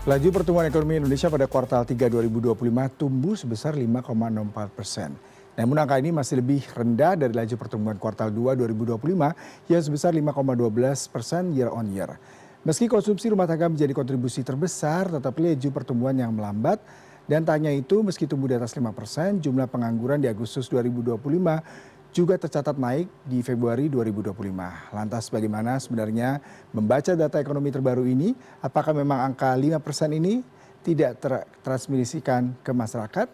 Laju pertumbuhan ekonomi Indonesia pada kuartal 3 2025 tumbuh sebesar 5,04%. Namun angka ini masih lebih rendah dari laju pertumbuhan kuartal 2 2025 yang sebesar 5,12% year on year. Meski konsumsi rumah tangga menjadi kontribusi terbesar, tetapi laju pertumbuhan yang melambat dan tak hanya itu, meski tumbuh di atas 5%, jumlah pengangguran di Agustus 2025 juga tercatat naik di Februari 2025. Lantas bagaimana sebenarnya membaca data ekonomi terbaru ini? Apakah memang angka 5% ini tidak tertransmisikan ke masyarakat?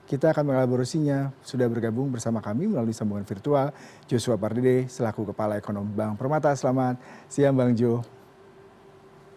Kita akan mengelaborasinya. Sudah bergabung bersama kami melalui sambungan virtual Joshua Pardede selaku Kepala Ekonom Bank Permata. Selamat siang Bang Jo.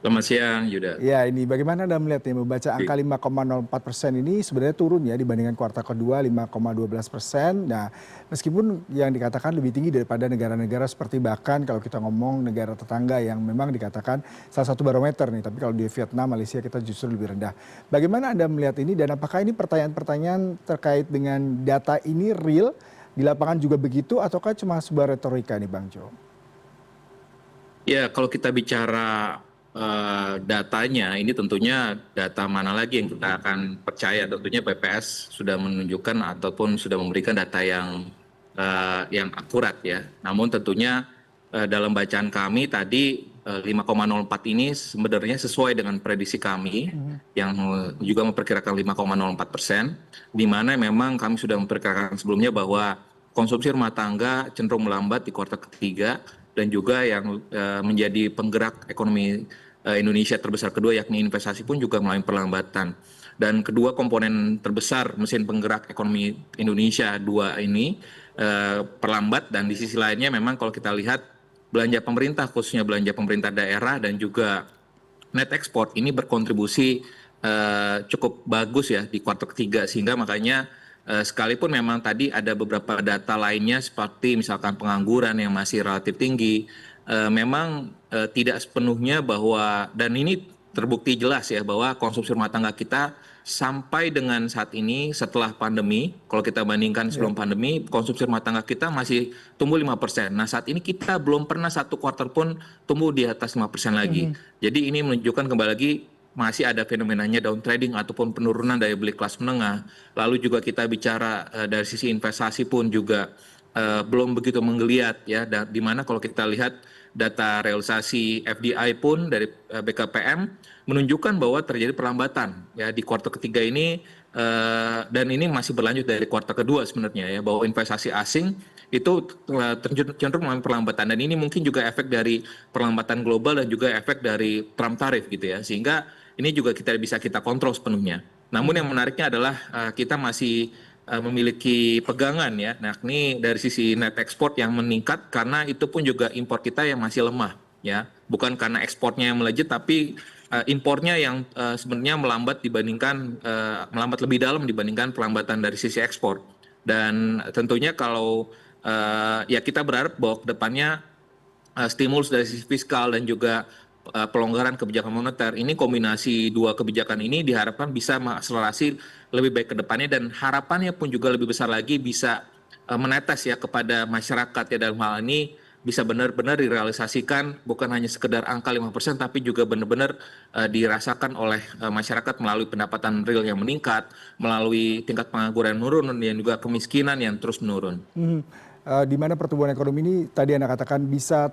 Selamat siang, Yuda. Ya, ini bagaimana Anda melihat ya, membaca angka 5,04% ini sebenarnya turun ya dibandingkan kuartal kedua 5,12%. Nah, meskipun yang dikatakan lebih tinggi daripada negara-negara seperti bahkan kalau kita ngomong negara tetangga yang memang dikatakan salah satu barometer nih, tapi kalau di Vietnam, Malaysia kita justru lebih rendah. Bagaimana Anda melihat ini dan apakah ini pertanyaan-pertanyaan terkait dengan data ini real, di lapangan juga begitu ataukah cuma sebuah retorika nih Bang Jo? Ya, kalau kita bicara datanya, ini tentunya data mana lagi yang kita akan percaya? Tentunya BPS sudah menunjukkan ataupun sudah memberikan data yang akurat ya. Namun tentunya dalam bacaan kami tadi 5,04 ini sebenarnya sesuai dengan prediksi kami yang juga memperkirakan 5,04%, di mana memang kami sudah memperkirakan sebelumnya bahwa konsumsi rumah tangga cenderung melambat di kuartal ketiga dan juga yang menjadi penggerak ekonomi Indonesia terbesar kedua yakni investasi pun juga mengalami perlambatan. Dan kedua komponen terbesar mesin penggerak ekonomi Indonesia dua ini perlambat, dan di sisi lainnya memang kalau kita lihat belanja pemerintah khususnya belanja pemerintah daerah dan juga net export ini berkontribusi cukup bagus ya di kuartal ketiga, sehingga makanya sekalipun memang tadi ada beberapa data lainnya seperti misalkan pengangguran yang masih relatif tinggi, memang tidak sepenuhnya bahwa, dan ini terbukti jelas ya bahwa konsumsi rumah tangga kita sampai dengan saat ini setelah pandemi, kalau kita bandingkan sebelum pandemi, konsumsi rumah tangga kita masih tumbuh 5%. Nah saat ini kita belum pernah satu kuartal pun tumbuh di atas 5% lagi. Jadi ini menunjukkan kembali lagi masih ada fenomenanya down trading ataupun penurunan daya beli kelas menengah. Lalu juga kita bicara dari sisi investasi pun juga belum begitu menggeliat ya, di mana kalau kita lihat data realisasi FDI pun dari BKPM menunjukkan bahwa terjadi perlambatan ya di kuartal ketiga ini, dan ini masih berlanjut dari kuartal kedua sebenarnya ya, bahwa investasi asing itu cenderung mengalami perlambatan, dan ini mungkin juga efek dari perlambatan global dan juga efek dari Trump tarif gitu ya, sehingga ini juga bisa kita kontrol sepenuhnya. Namun yang menariknya adalah kita masih memiliki pegangan ya, nah ini dari sisi net export yang meningkat karena itu pun juga impor kita yang masih lemah ya, bukan karena ekspornya yang melejit tapi impornya yang sebenarnya melambat melambat lebih dalam dibandingkan pelambatan dari sisi ekspor. Dan tentunya kalau ya kita berharap bahwa kedepannya stimulus dari sisi fiskal dan juga pelonggaran kebijakan moneter, ini kombinasi dua kebijakan ini diharapkan bisa mengakselerasi lebih baik ke depannya, dan harapannya pun juga lebih besar lagi bisa menetes ya kepada masyarakat ya, dalam hal ini bisa benar-benar direalisasikan bukan hanya sekedar angka 5% tapi juga benar-benar dirasakan oleh masyarakat melalui pendapatan real yang meningkat, melalui tingkat pengangguran menurun dan juga kemiskinan yang terus menurun. Di mana pertumbuhan ekonomi ini tadi Anda katakan bisa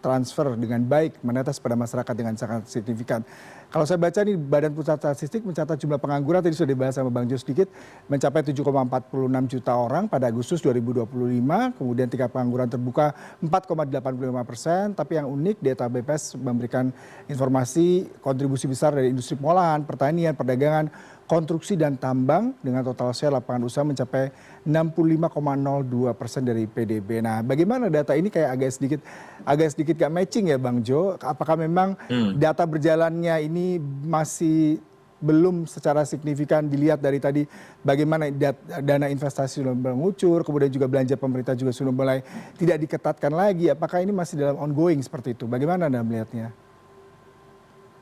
transfer dengan baik, menetes pada masyarakat dengan sangat signifikan. Kalau saya baca nih Badan Pusat Statistik mencatat jumlah pengangguran tadi sudah dibahas sama Bang Jo sedikit, mencapai 7,46 juta orang pada Agustus 2025, kemudian tingkat pengangguran terbuka 4,85%, tapi yang unik data BPS memberikan informasi kontribusi besar dari industri pengolahan, pertanian, perdagangan, konstruksi dan tambang dengan total share lapangan usaha mencapai 65,02% dari PDB. Nah, bagaimana data ini kayak agak sedikit gak matching ya Bang Jo? Apakah memang data berjalannya ini masih belum secara signifikan dilihat dari tadi bagaimana dana investasi sudah mengucur, kemudian juga belanja pemerintah juga sudah mulai tidak diketatkan lagi. Apakah ini masih dalam ongoing seperti itu? Bagaimana Anda melihatnya?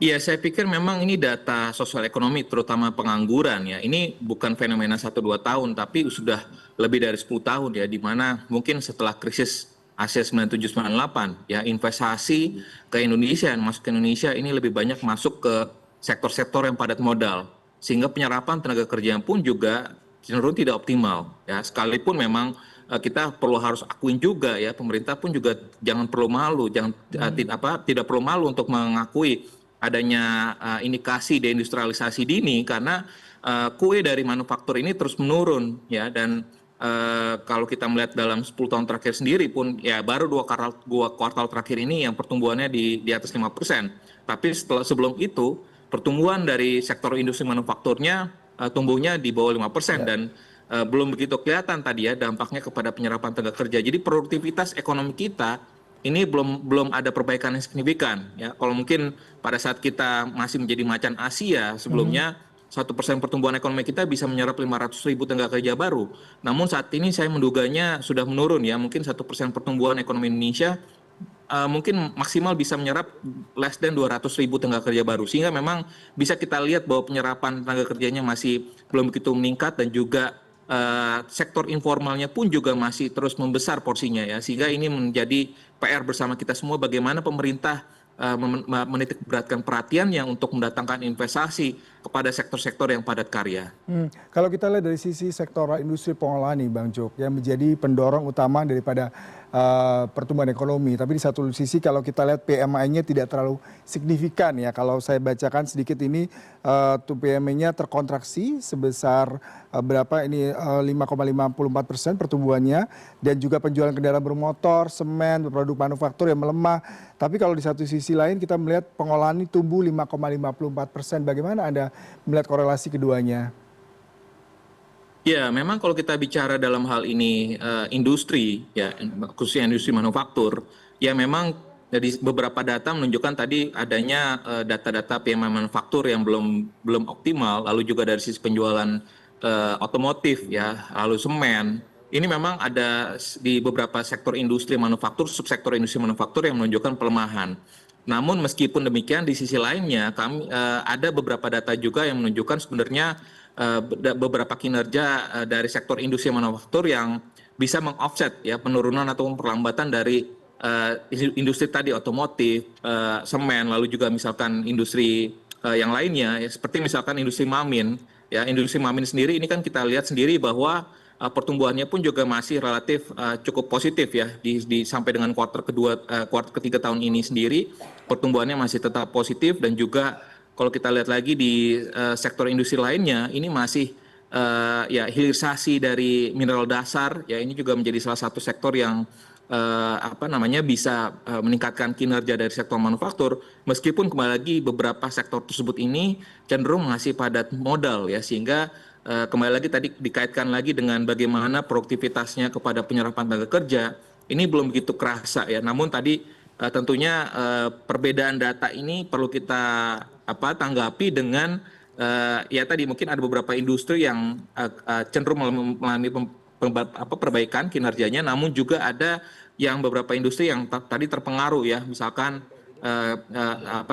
Iya, saya pikir memang ini data sosial ekonomi terutama pengangguran ya. Ini bukan fenomena 1-2 tahun tapi sudah lebih dari 10 tahun ya, di mana mungkin setelah krisis Asia 97-98 ya, investasi ke Indonesia, masuk ke Indonesia ini lebih banyak masuk ke sektor-sektor yang padat modal, sehingga penyerapan tenaga kerja pun juga cenderung tidak optimal. Ya, sekalipun memang kita perlu harus akuin juga ya, pemerintah pun juga jangan perlu malu, tidak perlu malu untuk mengakui adanya indikasi deindustrialisasi dini karena kue dari manufaktur ini terus menurun ya, dan kalau kita melihat dalam 10 tahun terakhir sendiri pun ya baru dua kuartal terakhir ini yang pertumbuhannya di atas 5%. Tapi sebelum itu pertumbuhan dari sektor industri manufakturnya tumbuhnya di bawah 5% dan belum begitu kelihatan tadi ya dampaknya kepada penyerapan tenaga kerja. Jadi produktivitas ekonomi kita ini belum ada perbaikan yang signifikan ya. Kalau mungkin pada saat kita masih menjadi macan Asia sebelumnya 1% pertumbuhan ekonomi kita bisa menyerap 500.000 tenaga kerja baru. Namun saat ini saya menduganya sudah menurun ya, mungkin 1% pertumbuhan ekonomi Indonesia mungkin maksimal bisa menyerap less than 200.000 tenaga kerja baru. Sehingga memang bisa kita lihat bahwa penyerapan tenaga kerjanya masih belum begitu meningkat dan juga sektor informalnya pun juga masih terus membesar porsinya ya. Sehingga ini menjadi PR bersama kita semua bagaimana pemerintah menitik beratkan perhatiannya untuk mendatangkan investasi kepada sektor-sektor yang padat karya. Kalau kita lihat dari sisi sektor industri pengolahan nih Bang Jok, yang menjadi pendorong utama daripada pertumbuhan ekonomi. Tapi di satu sisi kalau kita lihat PMI-nya tidak terlalu signifikan ya. Kalau saya bacakan sedikit ini, tuh PMI-nya terkontraksi sebesar berapa ini 5,54% pertumbuhannya, dan juga penjualan kendaraan bermotor, semen, produk manufaktur yang melemah. Tapi kalau di satu sisi lain kita melihat pengolahan ini tumbuh 5,54%. Bagaimana Anda melihat korelasi keduanya? Ya, memang kalau kita bicara dalam hal ini industri, ya khususnya industri manufaktur, ya memang dari beberapa data menunjukkan tadi adanya data-data PMI manufaktur yang belum optimal, lalu juga dari sisi penjualan otomotif, ya, lalu semen. Ini memang ada di beberapa sektor industri manufaktur, subsektor industri manufaktur yang menunjukkan pelemahan. Namun meskipun demikian di sisi lainnya kami ada beberapa data juga yang menunjukkan sebenarnya beberapa kinerja dari sektor industri manufaktur yang bisa mengoffset ya penurunan atau perlambatan dari industri tadi otomotif, semen, lalu juga misalkan industri yang lainnya ya, seperti misalkan industri mamin. Ya, industri mamin sendiri ini kan kita lihat sendiri bahwa pertumbuhannya pun juga masih relatif cukup positif ya sampai dengan kuartal ketiga tahun ini sendiri pertumbuhannya masih tetap positif, dan juga kalau kita lihat lagi di sektor industri lainnya ini masih ya hilirisasi dari mineral dasar ya, ini juga menjadi salah satu sektor yang bisa meningkatkan kinerja dari sektor manufaktur, meskipun kembali lagi beberapa sektor tersebut ini cenderung masih padat modal ya, sehingga kembali lagi tadi dikaitkan lagi dengan bagaimana produktivitasnya kepada penyerapan tenaga kerja ini belum begitu kerasa ya. Namun tadi tentunya perbedaan data ini perlu kita tanggapi dengan ya tadi mungkin ada beberapa industri yang cenderung mengalami perbaikan kinerjanya, namun juga ada yang beberapa industri yang tadi terpengaruh ya, misalkan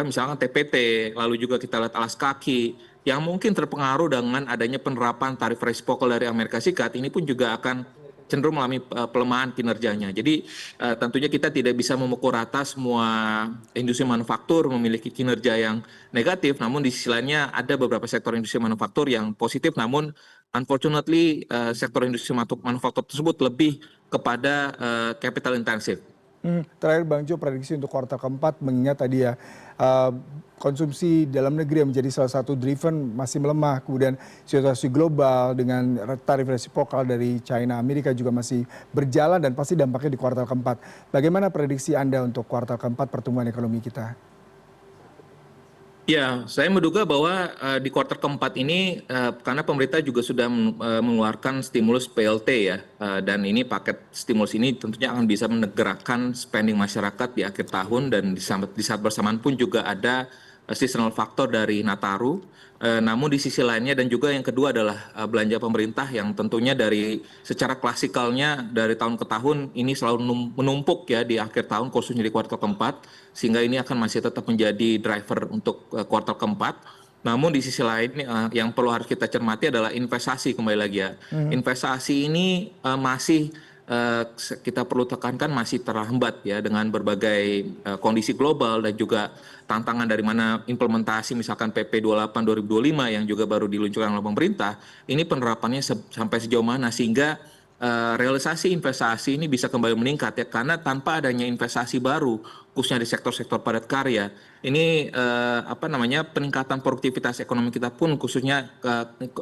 misalkan TPT, lalu juga kita lihat alas kaki yang mungkin terpengaruh dengan adanya penerapan tarif resiprokal dari Amerika Serikat, ini pun juga akan cenderung mengalami pelemahan kinerjanya. Jadi tentunya kita tidak bisa memukul rata semua industri manufaktur memiliki kinerja yang negatif, namun di sisi lainnya ada beberapa sektor industri manufaktur yang positif, namun unfortunately sektor industri manufaktur tersebut lebih kepada capital intensif. Terakhir Bang Jo, prediksi untuk kuartal keempat mengingat tadi ya konsumsi dalam negeri yang menjadi salah satu driven masih melemah, kemudian situasi global dengan tarif resiprokal dari China Amerika juga masih berjalan dan pasti dampaknya di kuartal keempat. Bagaimana prediksi Anda untuk kuartal keempat pertumbuhan ekonomi kita? Ya, saya menduga bahwa di kuartal keempat ini karena pemerintah juga sudah mengeluarkan stimulus PLT ya, dan ini paket stimulus ini tentunya akan bisa menggerakkan spending masyarakat di akhir tahun, dan di saat bersamaan pun juga ada seasonal factor dari Nataru. Namun di sisi lainnya dan juga yang kedua adalah belanja pemerintah yang tentunya dari secara klasikalnya dari tahun ke tahun ini selalu menumpuk ya di akhir tahun khususnya di kuartal keempat, sehingga ini akan masih tetap menjadi driver untuk kuartal keempat. Namun di sisi lain yang perlu harus kita cermati adalah investasi, kembali lagi ya. Investasi ini masih kita perlu tekankan masih terhambat ya dengan berbagai kondisi global dan juga tantangan dari mana implementasi misalkan PP 28 2025 yang juga baru diluncurkan oleh pemerintah, ini penerapannya sampai sejauh mana sehingga realisasi investasi ini bisa kembali meningkat ya, karena tanpa adanya investasi baru khususnya di sektor-sektor padat karya ini peningkatan produktivitas ekonomi kita pun khususnya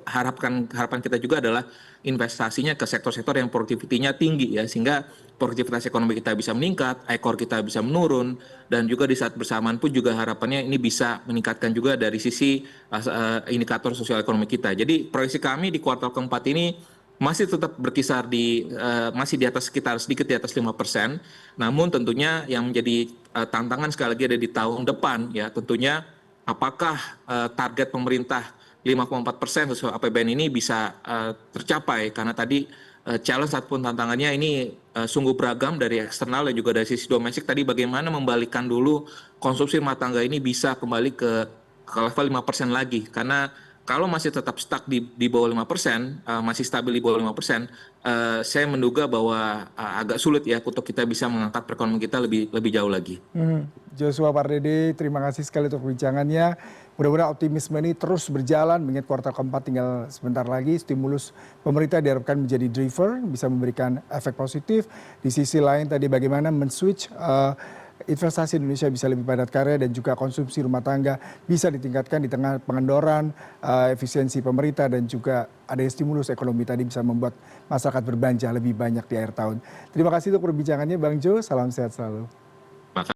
harapan kita juga adalah investasinya ke sektor-sektor yang produktivitinya tinggi ya, sehingga produktivitas ekonomi kita bisa meningkat, ekor kita bisa menurun, dan juga di saat bersamaan pun juga harapannya ini bisa meningkatkan juga dari sisi indikator sosial ekonomi kita. Jadi proyeksi kami di kuartal keempat ini masih tetap berkisar masih di atas, sekitar sedikit di atas 5%. Namun tentunya yang menjadi tantangan sekali lagi ada di tahun depan ya, tentunya apakah target pemerintah 5,4% sesuai APBN ini bisa tercapai, karena tadi challenge ataupun tantangannya ini sungguh beragam dari eksternal dan juga dari sisi domestik. Tadi bagaimana membalikkan dulu konsumsi rumah tangga ini bisa kembali ke level 5% lagi, karena kalau masih tetap stuck di bawah 5%, masih stabil di bawah 5%, saya menduga bahwa agak sulit ya untuk kita bisa mengangkat perekonomian kita lebih jauh lagi. Joshua Pardede, terima kasih sekali untuk perbincangannya. Mudah-mudahan optimisme ini terus berjalan, mengingat kuartal keempat tinggal sebentar lagi. Stimulus pemerintah diharapkan menjadi driver, bisa memberikan efek positif. Di sisi lain tadi bagaimana men-switch investasi Indonesia bisa lebih padat karya dan juga konsumsi rumah tangga bisa ditingkatkan di tengah pengendoran, efisiensi pemerintah dan juga ada stimulus ekonomi tadi bisa membuat masyarakat berbelanja lebih banyak di akhir tahun. Terima kasih untuk perbincangannya Bang Jo, salam sehat selalu.